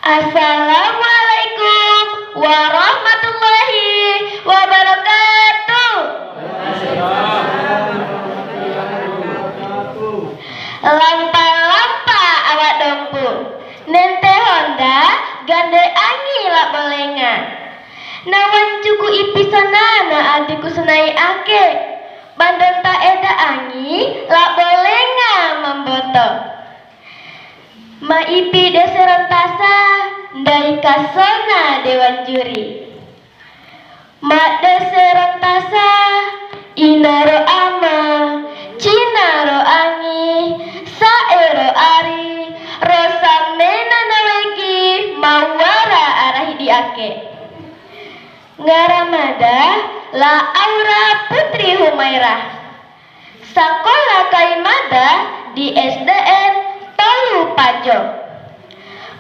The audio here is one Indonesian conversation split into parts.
Assalamualaikum warahmatullahi wabarakatuh. Lampa-lampa awak dompu, nente Honda gande angi lak belenga. Nawan cuku ipisanana adiku senai ake, bandan tak eda angi lak belenga memboto. Ma ipi deseran tasa ndai kasona dewan juri. Ma deseran tasa inaro ama cinaro angi saero ari rosa mena nawegi mawara arahi diake. Ngaramada la Aura Putri Humairah, sekolah kaimada di SDN Tolu Pajo.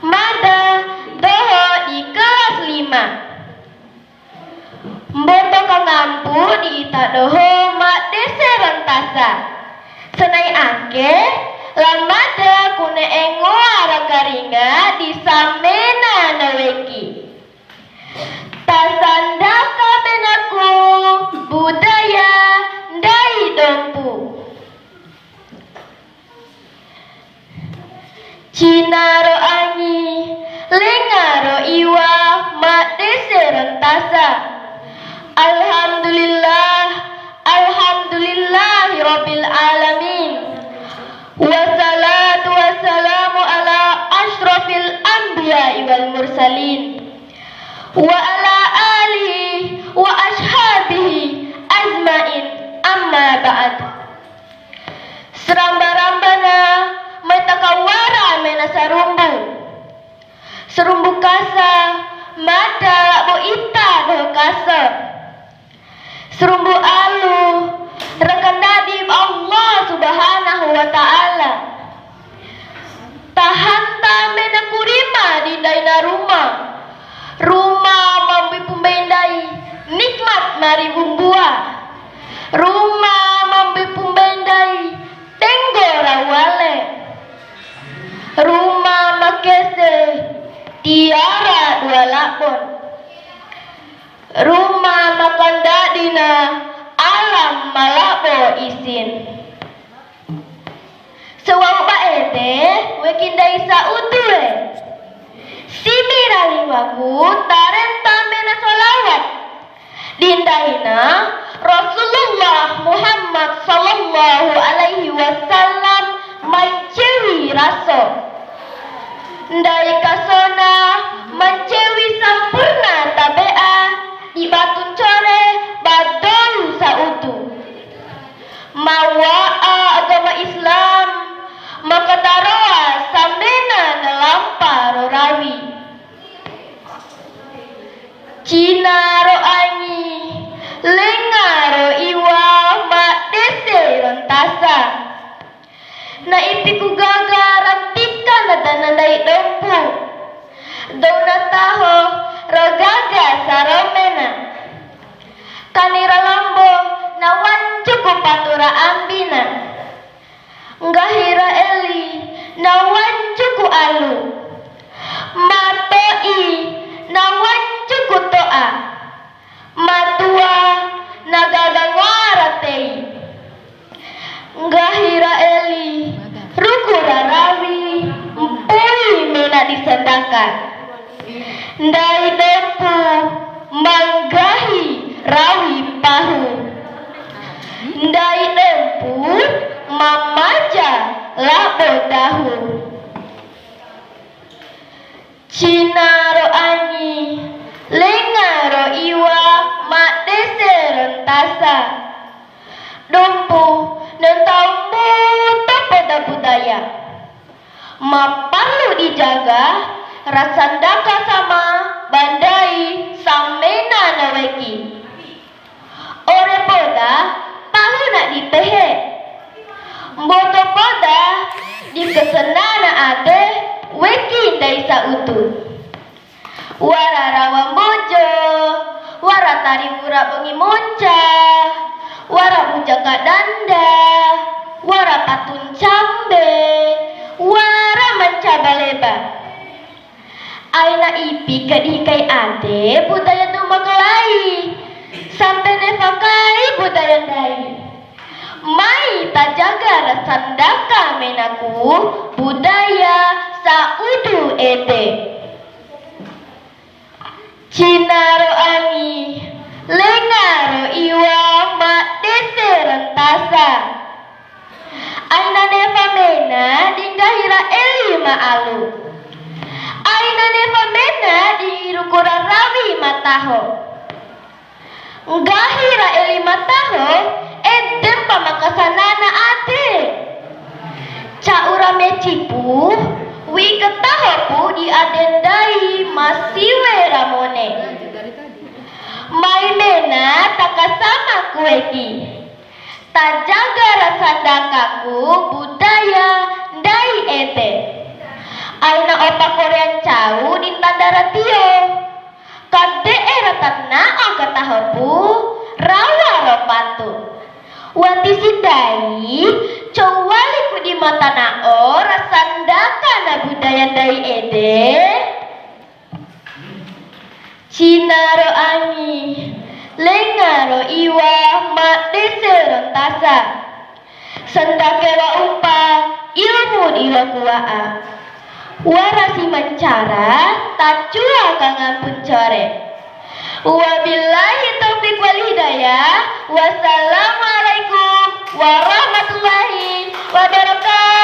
Mada doho di kelas 5. Mboto kangampu di ita doho mak dese rentasa. Senai ake lamada kune engo aragaringa di samena naweki. Tasandaka benaku budaya ndai dompu. Cinaro angi, lengaro iwa, mak dese rentasa. Alhamdulillah, alhamdulillahi rabbil alamin. Wassalatu wassalamu ala ashrafil anbiya'i wal mursalin. Wa ala alihi wa ashabihi azmain amma ba'd. Seramba-rambana metakawara mena sarumbu. Serumbu kasa mada bo ita do kasa. Serumbu alu rekan nadib Allah subhanahu wa ta'ala. Tahanta mena kurima di daina rumah. Rumah mambi pumbendai nikmat mari bumbua. Rumah mambi pumbendai tenggora wale. Rumah makese tiara dua lakon. Rumah makanda dina alam malabo isin. Sewau baede wekindai sautue. Simirali waku tarenta mena solawat. Dindaina Rasulullah Muhammad sallallahu alaihi wasallam mencewi raso. Ndai kasona mencewi sampurna tabea di batun core badolu sautu. Mawa'a agama Islam maka taroa samena nelampa rorawi. Cina ro angi lengaro iwa mak dese rentasa. Na ipiku gagaran tika nadanandai dompu. Dona taho rogaga saromena. Kanira lambo na wancuku patura ambina. Ngahira eli na wancuku alu. Matoi na wancuku toa. Matua na gagangwara tei. Ngahira eli ruku rarawi mpui mena disendakan. Ndai dempu manggahi rawi pahu. Ndai dempu mamaja labo dahu. Cinaro angi lengaro iwa mak dese rentasa. Dompu nentambu pada budaya. Ma perlu dijaga rasandaka sama bandai samena naweki. Ore poda palu nak dipehe. Mboto poda di kesenana ade weki dai sautu. Wara rawa mojo, wara tari pura bengi monca, wara ujaka danda, wara patun cambe, wara manca baleba. Aina ipi kadikai ade budaya tumakelai sampai nevakai budaya dai. Mai tajaga rasandaka menaku budaya saudu ede. Cinaro angi lengaro iwa mak dese rentasa. Aina neva mena dinggahira elima alu. Aina neva mena dirukura rawi mataho. Gahira elima taho edem pamakasanana ade. Caura mecipu wi ketahopu di adendai masiwe ramone. Mai mena takasama kueki. Tajaga rasandakaku budaya dai ete. Aina opa Korean cau di tandaratio. Kade era tanna agatahopu rawa ropatu. Wati sidai cowali ku di mata nao rasandaka na budaya dai ede. Cinaro angi lengaro iwa mak dese rentasa. Sendakewa umpa ilmu dilakuaa. Warasi mencara tacua kangampun core. Wabillahi taufiq wal hidayah. Wassalamualaikum warahmatullahi wabarakatuh.